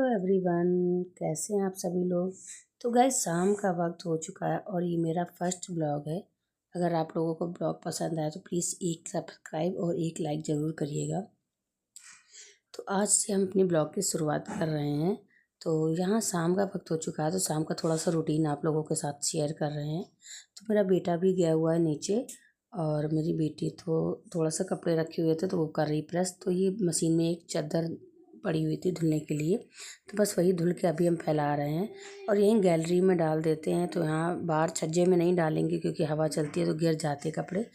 Everyone, कैसे हैं आप सभी लोग। तो गाइस शाम का वक्त हो चुका है और ये मेरा फर्स्ट ब्लॉग है। अगर आप लोगों को ब्लॉग पसंद आया तो प्लीज़ एक सब्सक्राइब और एक लाइक ज़रूर करिएगा। तो आज से हम अपनी ब्लॉग की शुरुआत कर रहे हैं। तो यहाँ शाम का वक्त हो चुका है तो शाम का थोड़ा सा रूटीन आप लोगों के साथ शेयर कर रहे हैं। तो मेरा बेटा भी गया हुआ है नीचे और मेरी बेटी तो थोड़ा सा कपड़े रखे हुए थे तो वो कर रही प्रेस। तो ये मशीन में एक चादर पड़ी हुई थी धुलने के लिए, तो बस वही धुल के अभी हम फैला रहे हैं और यहीं गैलरी में डाल देते हैं। तो यहाँ बाहर छज्जे में नहीं डालेंगे क्योंकि हवा चलती है तो गिर जाते कपड़े,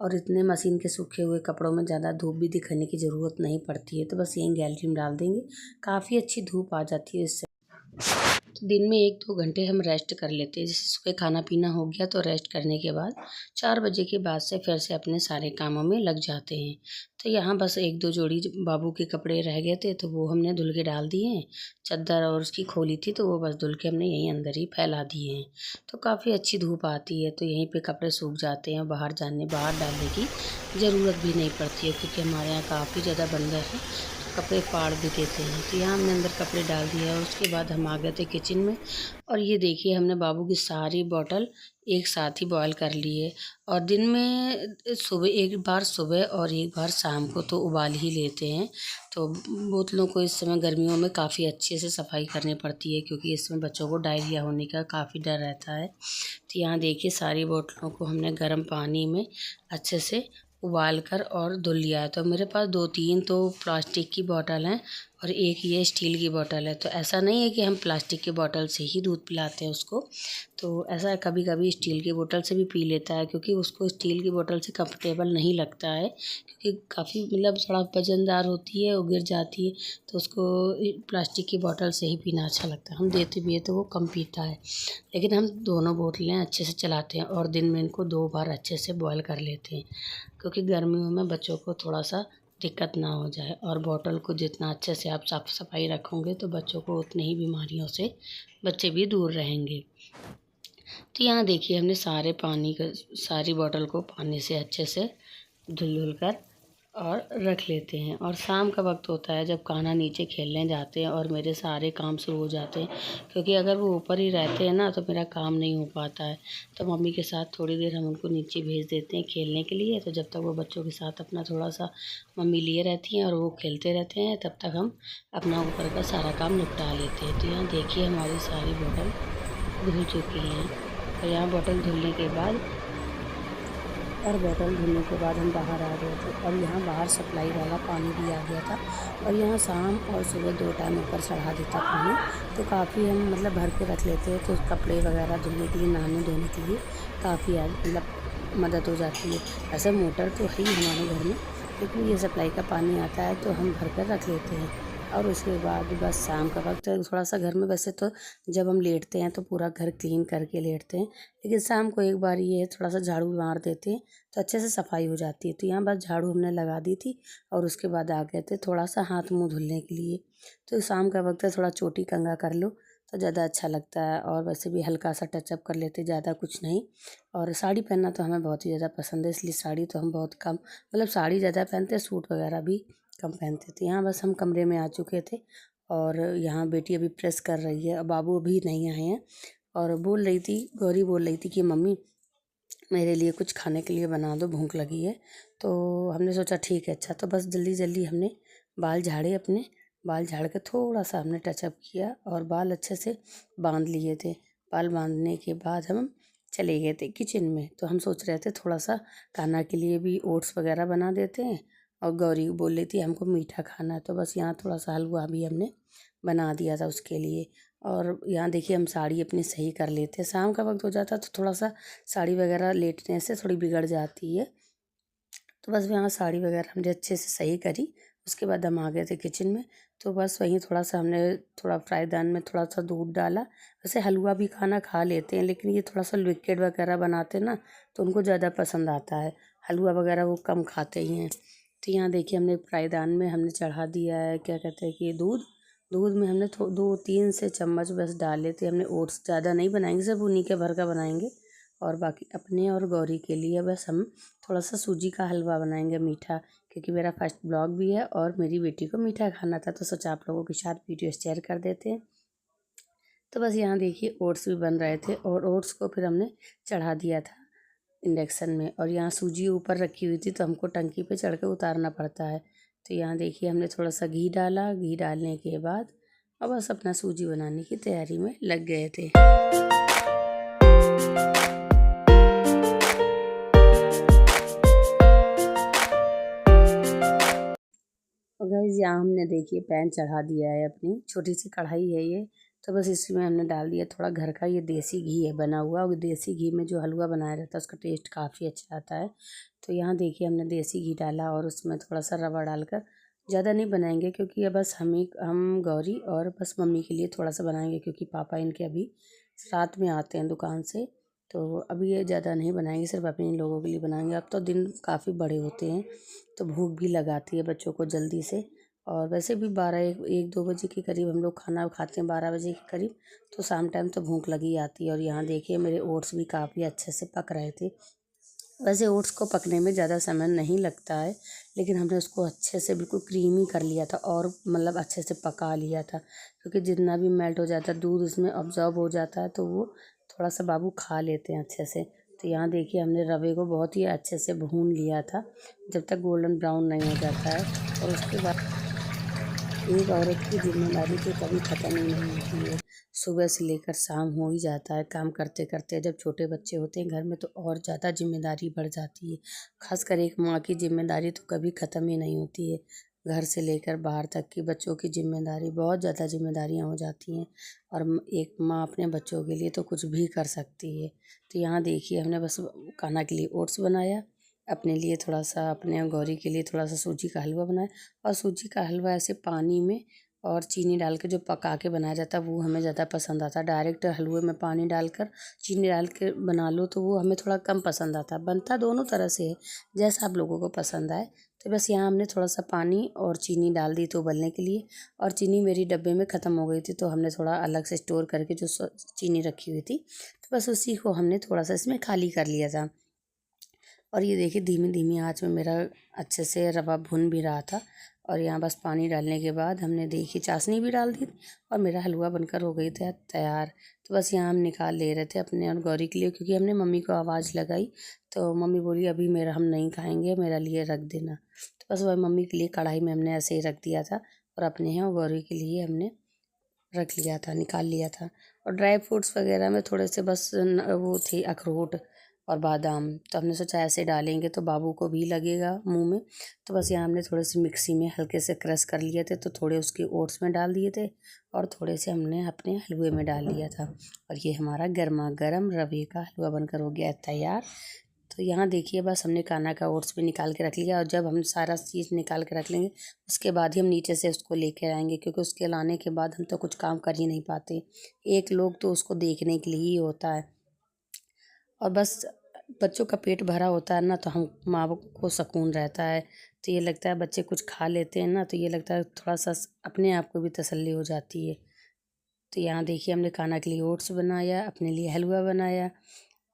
और इतने मशीन के सूखे हुए कपड़ों में ज़्यादा धूप भी दिखाने की ज़रूरत नहीं पड़ती है। तो बस यहीं गैलरी में डाल देंगे, काफ़ी अच्छी धूप आ जाती है इससे। तो दिन में 1-2 घंटे हम रेस्ट कर लेते हैं। जैसे सुबह खाना पीना हो गया तो रेस्ट करने के बाद 4 बजे के बाद से फिर से अपने सारे कामों में लग जाते हैं। तो यहाँ बस 1-2 जोड़ी बाबू के कपड़े रह गए थे तो वो हमने धुल के डाल दिए हैं। चादर और उसकी खोली थी तो वो बस धुल के हमने यहीं अंदर ही फैला दिए हैं। तो काफ़ी अच्छी धूप आती है तो यहीं पे कपड़े सूख जाते हैं, बाहर डालने की ज़रूरत भी नहीं पड़ती है क्योंकि हमारे यहाँ काफ़ी ज़्यादा बंदर हैं, कपड़े फाड़ भी देते हैं। तो यहाँ हमने अंदर कपड़े डाल दिया और उसके बाद हम आ गए थे किचन में। और ये देखिए हमने बाबू की सारी बॉटल एक साथ ही बॉयल कर ली है। और दिन में एक बार सुबह और एक बार शाम को तो उबाल ही लेते हैं। तो बोतलों को इस समय गर्मियों में काफ़ी अच्छे से सफाई करनी पड़ती है क्योंकि इसमें बच्चों को डायरिया होने का काफ़ी डर रहता है। तो यहाँ देखिए सारी बोतलों को हमने गर्म पानी में अच्छे से उबाल कर और धुल लिया है। तो मेरे पास 2-3 तो प्लास्टिक की बोतल हैं और एक ये स्टील की बोतल है। तो ऐसा नहीं है कि हम प्लास्टिक की बोतल से ही दूध पिलाते हैं उसको, तो ऐसा कभी कभी स्टील की बोतल से भी पी लेता है क्योंकि उसको स्टील की बोतल से कंफर्टेबल नहीं लगता है क्योंकि काफ़ी मतलब थोड़ा वजनदार होती है, वो गिर जाती है। तो उसको प्लास्टिक की बोतल से ही पीना अच्छा लगता है। हम देते भी है तो वो कम पीता है, लेकिन हम दोनों बोतलें अच्छे से चलाते हैं और दिन में इनको 2 बार अच्छे से बॉयल कर लेते हैं क्योंकि गर्मियों में बच्चों को थोड़ा सा दिक्कत ना हो जाए। और बॉटल को जितना अच्छे से आप साफ सफाई रखोगे तो बच्चों को उतनी ही बीमारियों से बच्चे भी दूर रहेंगे। तो यहाँ देखिए हमने सारी बॉटल को पानी से अच्छे से धुल कर और रख लेते हैं। और शाम का वक्त होता है जब कान्हा नीचे खेलने जाते हैं और मेरे सारे काम शुरू हो जाते हैं क्योंकि अगर वो ऊपर ही रहते हैं ना तो मेरा काम नहीं हो पाता है। तो मम्मी के साथ थोड़ी देर हम उनको नीचे भेज देते हैं खेलने के लिए। तो जब तक वो बच्चों के साथ अपना थोड़ा सा मम्मी लिए रहती हैं और वो खेलते रहते हैं तब तक हम अपना ऊपर का सारा काम निपटा लेते हैं। तो यहाँ देखिए हमारी सारी बोतल धुल चुकी हैं। और यहाँ बोतल धुलने के बाद हम बाहर आ गए थे और यहाँ बाहर सप्लाई वाला पानी भी आ गया था। और यहाँ शाम और सुबह 2 टाइम ऊपर चढ़ा देता पानी, तो काफ़ी हम मतलब भर के रख लेते हैं। तो कपड़े वगैरह धुलने के लिए, नहाने धोने के लिए काफ़ी मतलब मदद हो जाती है। ऐसे मोटर तो है ही हमारे घर में, लेकिन ये सप्लाई का पानी आता है तो हम भर कर रख लेते हैं। और उसके बाद बस शाम का वक्त थोड़ा सा घर में, वैसे तो जब हम लेटते हैं तो पूरा घर क्लीन करके लेटते हैं, लेकिन शाम को एक बार ये थोड़ा सा झाड़ू मार देते हैं तो अच्छे से सफाई हो जाती है। तो यहाँ बस झाड़ू हमने लगा दी थी और उसके बाद आ गए थे थोड़ा सा हाथ मुंह धुलने के लिए। तो शाम का वक्त है, थोड़ा चोटी कंघा कर लो तो ज़्यादा अच्छा लगता है। और वैसे भी हल्का सा टचअप कर लेते, ज़्यादा कुछ नहीं। और साड़ी पहनना तो हमें बहुत ही ज़्यादा पसंद है, इसलिए साड़ी तो हम बहुत कम, मतलब साड़ी ज़्यादा पहनते हैं, सूट वगैरह भी कम पहनते थे। यहाँ बस हम कमरे में आ चुके थे और यहाँ बेटी अभी प्रेस कर रही है और बाबू अभी नहीं आए हैं। और गौरी बोल रही थी कि मम्मी मेरे लिए कुछ खाने के लिए बना दो, भूख लगी है। तो हमने सोचा ठीक है। अच्छा, तो बस जल्दी जल्दी हमने बाल झाड़े, अपने बाल झाड़ के थोड़ा सा हमने टचअप किया और बाल अच्छे से बांध लिए थे। बाल बांधने के बाद हम चले गए थे किचन में। तो हम सोच रहे थे थोड़ा सा कान्हा के लिए भी ओट्स वगैरह बना देते हैं, और गौरी बोल रही थी हमको मीठा खाना है, तो बस यहाँ थोड़ा सा हलवा भी हमने बना दिया था उसके लिए। और यहाँ देखिए हम साड़ी अपनी सही कर लेते हैं। शाम का वक्त हो जाता तो थोड़ा सा साड़ी वगैरह लेटने से थोड़ी बिगड़ जाती है। तो बस यहाँ साड़ी वगैरह हमने अच्छे से सही करी। उसके बाद हम आ गए थे किचन में। तो बस वहीं थोड़ा सा हमने थोड़ा फ्राईदान में थोड़ा सा दूध डाला। वैसे हलवा भी खाना खा लेते हैं, लेकिन ये थोड़ा सा लिक्विड वगैरह बनाते हैं ना तो उनको ज़्यादा पसंद आता है, हलवा वगैरह वो कम खाते ही हैं। तो यहाँ देखिए हमने फ्राईदान में हमने चढ़ा दिया है, क्या कहते हैं कि दूध में हमने 2-3 से चम्मच बस डाले थे हमने ओट्स। ज़्यादा नहीं बनाएंगे, सिर्फ उन्हीं के भर का बनाएंगे। और बाकी अपने और गौरी के लिए बस हम थोड़ा सा सूजी का हलवा बनाएंगे मीठा, क्योंकि मेरा फर्स्ट ब्लॉग भी है और मेरी बेटी को मीठा खाना था, तो सोचा आप लोगों के साथ वीडियो शेयर कर देते हैं। तो बस यहाँ देखिए ओट्स भी बन रहे थे और ओट्स को फिर हमने चढ़ा दिया था इंडक्शन में, और यहाँ सूजी ऊपर रखी हुई थी तो हमको टंकी पे चढ़ के उतारना पड़ता है। तो यहाँ देखिए हमने थोड़ा सा घी डाला, घी डालने के बाद अब बस अपना सूजी बनाने की तैयारी में लग गए थे। और गाइस यहाँ हमने देखिए पैन चढ़ा दिया है, अपनी छोटी सी कढ़ाई है ये, तो बस इसमें हमने डाल दिया थोड़ा घर का ये देसी घी है बना हुआ, और देसी घी में जो हलवा बनाया जाता है उसका टेस्ट काफ़ी अच्छा आता है। तो यहाँ देखिए हमने देसी घी डाला और उसमें थोड़ा सा रवा डालकर, ज़्यादा नहीं बनाएंगे क्योंकि ये बस हम गौरी और बस मम्मी के लिए थोड़ा सा बनाएंगे, क्योंकि पापा इनके अभी रात में आते हैं दुकान से, तो अभी ये ज़्यादा नहीं बनाएंगे, सिर्फ अपने लोगों के लिए बनाएंगे। अब तो दिन काफ़ी बड़े होते हैं तो भूख भी लगाती है बच्चों को जल्दी से, और वैसे भी 12-1-2 बजे के करीब हम लोग खाना खाते हैं, 12 बजे के करीब, तो शाम टाइम तो भूख लगी आती है। और यहाँ देखिए मेरे ओट्स भी काफ़ी अच्छे से पक रहे थे। वैसे ओट्स को पकने में ज़्यादा समय नहीं लगता है, लेकिन हमने उसको अच्छे से बिल्कुल क्रीमी कर लिया था और मतलब अच्छे से पका लिया था, क्योंकि जितना भी मेल्ट हो जाता है दूध उसमें ऑब्जॉर्ब हो जाता है, तो वो थोड़ा सा बाबू खा लेते हैं अच्छे से। तो यहाँ देखिए हमने रवे को बहुत ही अच्छे से भून लिया था जब तक गोल्डन ब्राउन नहीं हो जाता है, और उसके बाद एक औरत की जिम्मेदारी तो कभी ख़त्म ही नहीं होती है। सुबह से लेकर शाम हो ही जाता है काम करते करते। जब छोटे बच्चे होते हैं घर में तो और ज़्यादा जिम्मेदारी बढ़ जाती है। खासकर एक माँ की जिम्मेदारी तो कभी ख़त्म ही नहीं होती है। घर से लेकर बाहर तक की बच्चों की जिम्मेदारी, बहुत ज़्यादा जिम्मेदारियाँ हो जाती हैं, और एक माँ अपने बच्चों के लिए तो कुछ भी कर सकती है। तो यहाँ देखिए हमने बस कान्हा के लिए ओट्स बनाया, अपने लिए थोड़ा सा, अपने गौरी के लिए थोड़ा सा सूजी का हलवा बनाया। और सूजी का हलवा ऐसे पानी में और चीनी डाल के जो पका के बनाया जाता है वो हमें ज़्यादा पसंद आता है। डायरेक्ट हलवे में पानी डालकर चीनी डाल के बना लो तो वो हमें थोड़ा कम पसंद आता है। बनता दोनों तरह से है, जैसा आप लोगों को पसंद आए। तो बस यहाँ हमने थोड़ा सा पानी और चीनी डाल दी तो उबलने के लिए, और चीनी मेरी डब्बे में ख़त्म हो गई थी तो हमने थोड़ा अलग से स्टोर करके जो चीनी रखी हुई थी, तो बस उसी को हमने थोड़ा सा इसमें खाली कर लिया था। और ये देखिए धीमी धीमी आंच में मेरा अच्छे से रवा भुन भी रहा था। और यहाँ बस पानी डालने के बाद हमने देखी चाशनी भी डाल दी और मेरा हलवा बनकर हो गई था तैयार। तो बस यहाँ हम निकाल ले रहे थे अपने और गौरी के लिए, क्योंकि हमने मम्मी को आवाज़ लगाई तो मम्मी बोली अभी मेरा हम नहीं खाएंगे, मेरा लिए रख देना। तो बस वही मम्मी के लिए कढ़ाई में हमने ऐसे ही रख दिया था, और अपने यहाँ गौरी के लिए हमने रख लिया था, निकाल लिया था। और ड्राई फ्रूट्स वगैरह में थोड़े से बस वो थे अखरोट और बादाम, तो हमने सोचा ऐसे डालेंगे तो बाबू को भी लगेगा मुंह में। तो बस यहाँ हमने थोड़े से मिक्सी में हल्के से क्रश कर लिए थे, तो थोड़े उसके ओट्स में डाल दिए थे और थोड़े से हमने अपने हलवे में डाल लिया था। और ये हमारा गर्मा गर्म रवे का हलवा बनकर हो गया है तैयार। तो यहाँ देखिए बस हमने कान्हा का ओट्स भी निकाल के रख लिया, और जब हम सारा चीज़ निकाल के रख लेंगे उसके बाद ही हम नीचे से उसको लेकर आएंगे, क्योंकि उसके लाने के बाद हम तो कुछ काम कर ही नहीं पाते। एक लोग तो उसको देखने के लिए ही होता है, और बस बच्चों का पेट भरा होता है ना तो हम माँ को सुकून रहता है। तो ये लगता है बच्चे कुछ खा लेते हैं ना, तो ये लगता है थोड़ा सा अपने आप को भी तसल्ली हो जाती है। तो यहाँ देखिए हमने कान्हा के लिए ओट्स बनाया, अपने लिए हलवा बनाया,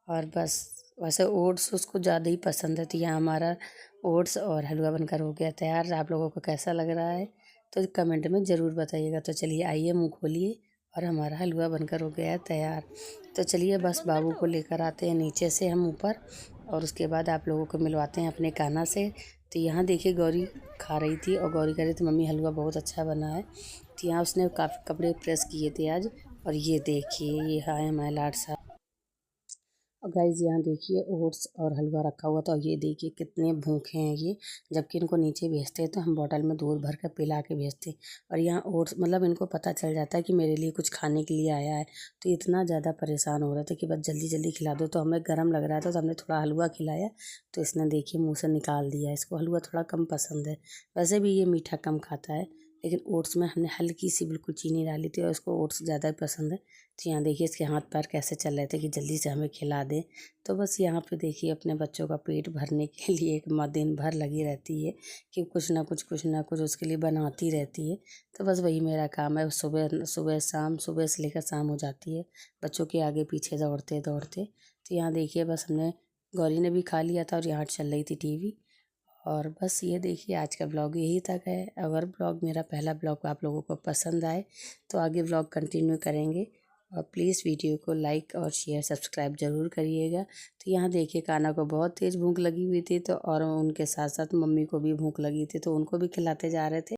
और बस वैसे ओट्स उसको ज़्यादा ही पसंद है। तो यहाँ हमारा ओट्स और हलवा बनकर हो गया तैयार। आप लोगों को कैसा लग रहा है तो कमेंट में ज़रूर बताइएगा। तो चलिए आइए मुँह खोलिए, और हमारा हलवा बनकर हो गया है तैयार। तो चलिए बस बाबू को लेकर आते हैं नीचे से हम ऊपर, और उसके बाद आप लोगों को मिलवाते हैं अपने कान्हा से। तो यहाँ देखिए गौरी खा रही थी और गौरी कह रही थी मम्मी हलवा बहुत अच्छा बना है। तो यहाँ उसने काफ़ी कपड़े प्रेस किए थे आज। और ये देखिए ये है हमारा लाड सा। और गाइस यहाँ देखिए ओट्स और हलवा रखा हुआ था, और ये देखिए कितने भूखे हैं ये। जबकि इनको नीचे भेजते हैं तो हम बॉटल में दूध भर कर पिला के भेजते हैं, और यहाँ ओट्स मतलब इनको पता चल जाता है कि मेरे लिए कुछ खाने के लिए आया है। तो इतना ज़्यादा परेशान हो रहे थे कि बस जल्दी जल्दी खिला दो, तो हमें गर्म लग रहा था तो हमने थोड़ा हलवा खिलाया, तो इसने देखिए मुँह से निकाल दिया। इसको हलवा थोड़ा कम पसंद है, वैसे भी ये मीठा कम खाता है, लेकिन ओट्स में हमने हल्की सी बिल्कुल चीनी डाली थी और इसको ओट्स ज़्यादा ही पसंद है। तो यहाँ देखिए इसके हाथ पैर कैसे चल रहे थे कि जल्दी से हमें खिला दें। तो बस यहाँ पे देखिए अपने बच्चों का पेट भरने के लिए एक माँ दिन भर लगी रहती है कि कुछ ना कुछ उसके लिए बनाती रहती है। तो बस वही मेरा काम है, सुबह सुबह शाम, सुबह से लेकर शाम हो जाती है बच्चों के आगे पीछे दौड़ते दौड़ते। तो यहाँ देखिए बस हमने, गौरी ने भी खा लिया था और यहाँ चल रही थी टीवी, और बस ये देखिए आज का ब्लॉग यही तक है। अगर ब्लॉग मेरा पहला ब्लॉग आप लोगों को पसंद आए तो आगे ब्लॉग कंटिन्यू करेंगे। और प्लीज़ वीडियो को लाइक और शेयर सब्सक्राइब ज़रूर करिएगा। तो यहाँ देखिए कान्हा को बहुत तेज़ भूख लगी हुई थी, तो और उनके साथ साथ मम्मी को भी भूख लगी थी, तो उनको भी खिलाते जा रहे थे।